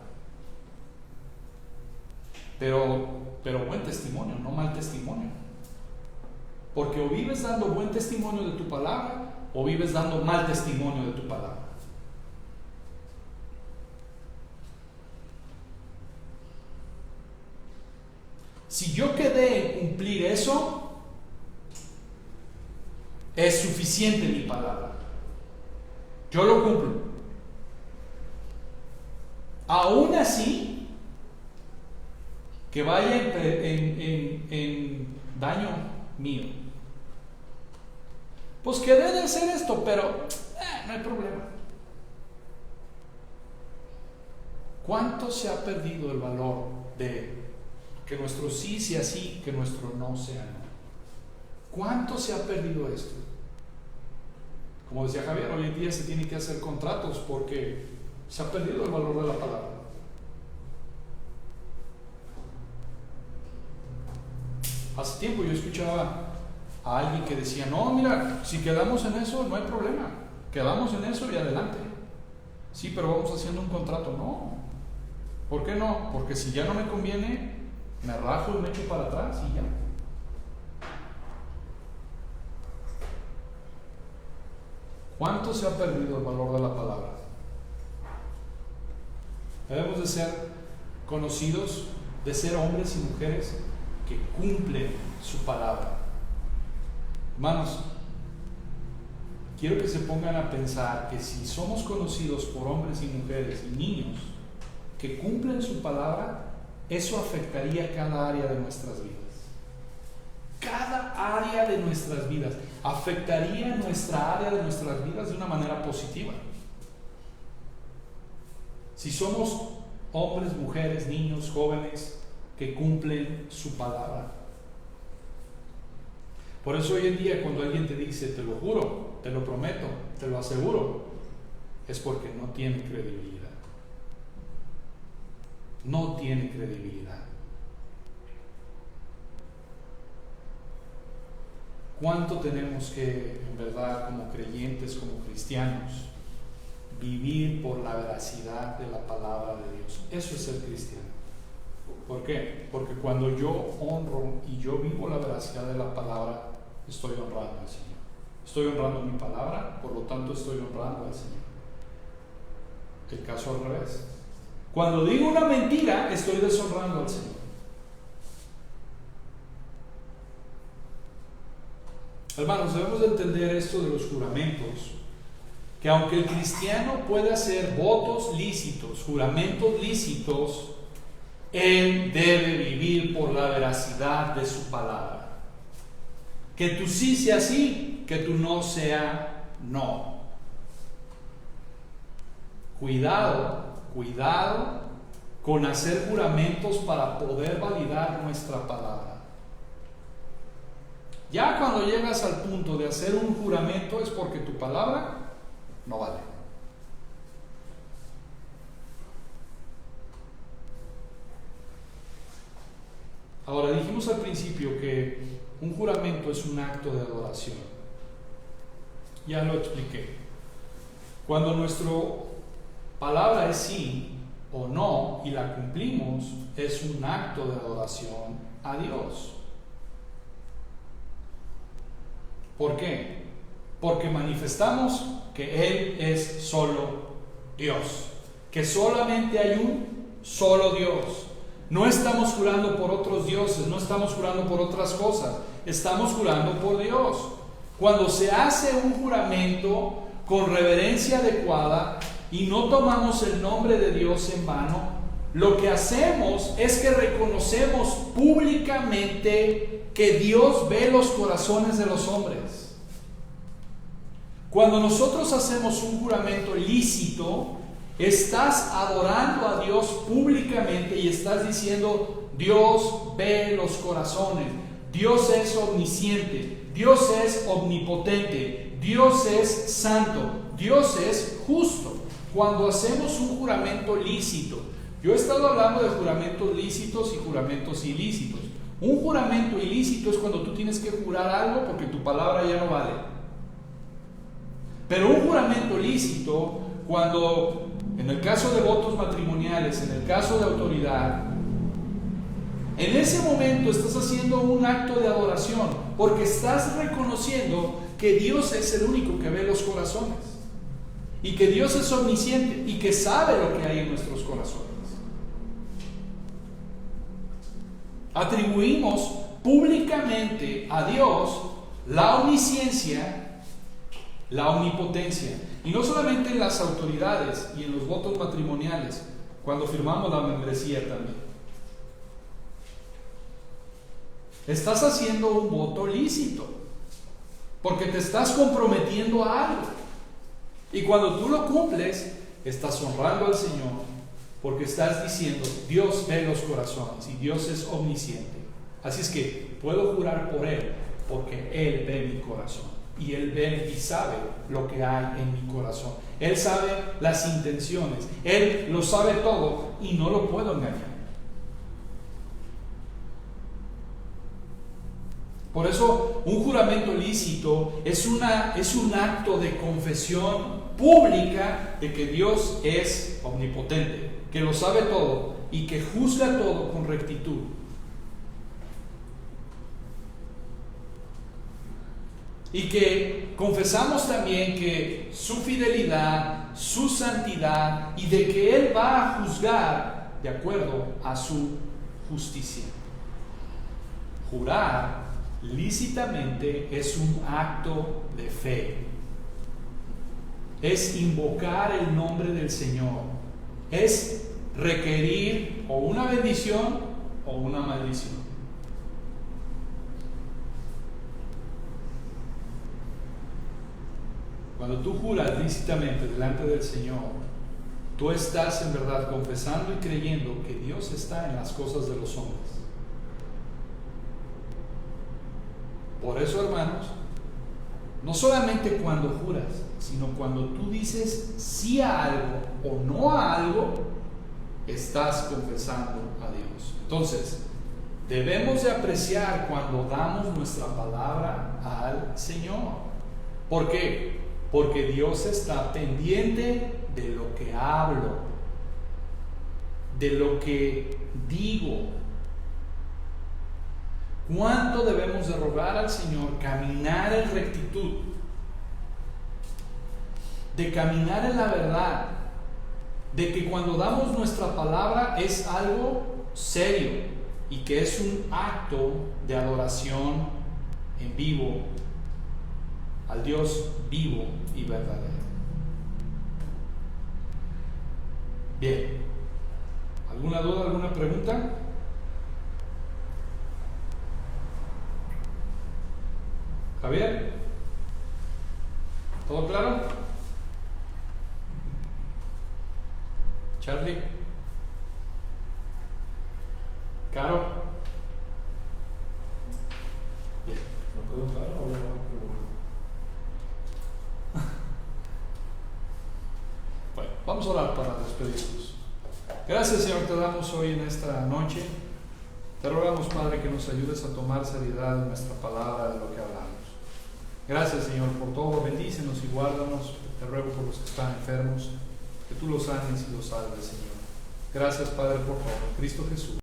Pero buen testimonio, no mal testimonio. Porque o vives dando buen testimonio de tu palabra, o vives dando mal testimonio de tu palabra. Si yo quedé en cumplir eso, es suficiente mi palabra. Yo lo cumplo. Aún así, que vaya en daño mío. Pues quedé de hacer esto, pero no hay problema. ¿Cuánto se ha perdido el valor de que nuestro sí sea sí, que nuestro no sea no? ¿Cuánto se ha perdido esto? Como decía Javier, hoy en día se tienen que hacer contratos porque se ha perdido el valor de la palabra. Hace tiempo yo escuchaba a alguien que decía: no, mira, si quedamos en eso no hay problema, quedamos en eso y adelante. Sí, pero vamos haciendo un contrato. No, ¿por qué no? Porque si ya no me conviene, me rajo y me echo para atrás y ya. ¿Cuánto se ha perdido el valor de la palabra? Debemos de ser conocidos, de ser hombres y mujeres que cumplen su palabra. Hermanos, quiero que se pongan a pensar que si somos conocidos por hombres y mujeres y niños que cumplen su palabra, eso afectaría cada área de nuestras vidas. Cada área de nuestras vidas afectaría nuestra área de nuestras vidas de una manera positiva. Si somos hombres, mujeres, niños, jóvenes que cumplen su palabra. Por eso hoy en día cuando alguien te dice, te lo juro, te lo prometo, te lo aseguro, es porque no tiene credibilidad. No tiene credibilidad. ¿Cuánto tenemos que, en verdad, como creyentes, como cristianos, vivir por la veracidad de la palabra de Dios? Eso es ser cristiano. ¿Por qué? Porque cuando yo honro y yo vivo la veracidad de la palabra, estoy honrando al Señor. Estoy honrando mi palabra, por lo tanto estoy honrando al Señor. El caso al revés. Cuando digo una mentira, estoy deshonrando al Señor. Hermanos, debemos de entender esto de los juramentos, que aunque el cristiano puede hacer votos lícitos, juramentos lícitos, él debe vivir por la veracidad de su palabra. Que tu sí sea sí, que tu no sea no. Cuidado con hacer juramentos para poder validar nuestra palabra. Ya cuando llegas al punto de hacer un juramento es porque tu palabra no vale. Ahora, dijimos al principio que un juramento es un acto de adoración. Ya lo expliqué. Cuando nuestra palabra es sí o no y la cumplimos, es un acto de adoración a Dios. ¿Por qué? Porque manifestamos que Él es solo Dios, que solamente hay un solo Dios. No estamos jurando por otros dioses, no estamos jurando por otras cosas, estamos jurando por Dios. Cuando se hace un juramento con reverencia adecuada y no tomamos el nombre de Dios en vano, lo que hacemos es que reconocemos públicamente que Dios ve los corazones de los hombres. Cuando nosotros hacemos un juramento lícito, estás adorando a Dios públicamente y estás diciendo: Dios ve los corazones, Dios es omnisciente, Dios es omnipotente, Dios es santo, Dios es justo. Cuando hacemos un juramento lícito, yo he estado hablando de juramentos lícitos y juramentos ilícitos. Un juramento ilícito es cuando tú tienes que jurar algo porque tu palabra ya no vale. Pero un juramento lícito, cuando en el caso de votos matrimoniales, en el caso de autoridad, en ese momento estás haciendo un acto de adoración porque estás reconociendo que Dios es el único que ve los corazones y que Dios es omnisciente y que sabe lo que hay en nuestros corazones. Atribuimos públicamente a Dios la omnisciencia, la omnipotencia, y no solamente en las autoridades y en los votos matrimoniales, cuando firmamos la membresía también. Estás haciendo un voto lícito porque te estás comprometiendo a algo, y cuando tú lo cumples estás honrando al Señor porque estás diciendo: Dios ve los corazones y Dios es omnisciente, así es que puedo jurar por Él porque Él ve mi corazón y Él ve y sabe lo que hay en mi corazón. Él sabe las intenciones, Él lo sabe todo y no lo puedo engañar. Por eso un juramento lícito es un acto de confesión pública de que Dios es omnipotente, que lo sabe todo y que juzga todo con rectitud. Y que confesamos también que su fidelidad, su santidad, y de que Él va a juzgar de acuerdo a su justicia. Jurar lícitamente es un acto de fe. Es invocar el nombre del Señor. Es requerir o una bendición o una maldición. Cuando tú juras lícitamente delante del Señor, tú estás en verdad confesando y creyendo que Dios está en las cosas de los hombres. Por eso, hermanos, no solamente cuando juras, sino cuando tú dices sí a algo o no a algo, estás confesando a Dios. Entonces, debemos de apreciar cuando damos nuestra palabra al Señor. ¿Por qué? Porque Dios está pendiente de lo que hablo, de lo que digo. ¿Cuánto debemos de rogar al Señor caminar en rectitud? De caminar en la verdad, de que cuando damos nuestra palabra es algo serio y que es un acto de adoración en vivo al Dios vivo y verdadero. Bien, ¿alguna duda, alguna pregunta? Javier, ¿todo claro? Charlie, Caro. Bien. ¿No puedo hablar o no? Bueno, vamos a orar para despedirnos. Gracias, Señor, te damos hoy en esta noche. Te rogamos, Padre, que nos ayudes a tomar seriedad en nuestra palabra de lo que hablamos. Gracias, Señor, por todo. Bendícenos y guárdanos. Te ruego por los que están enfermos, que tú los sanes y los salves, Señor. Gracias, Padre, por todo. Cristo Jesús.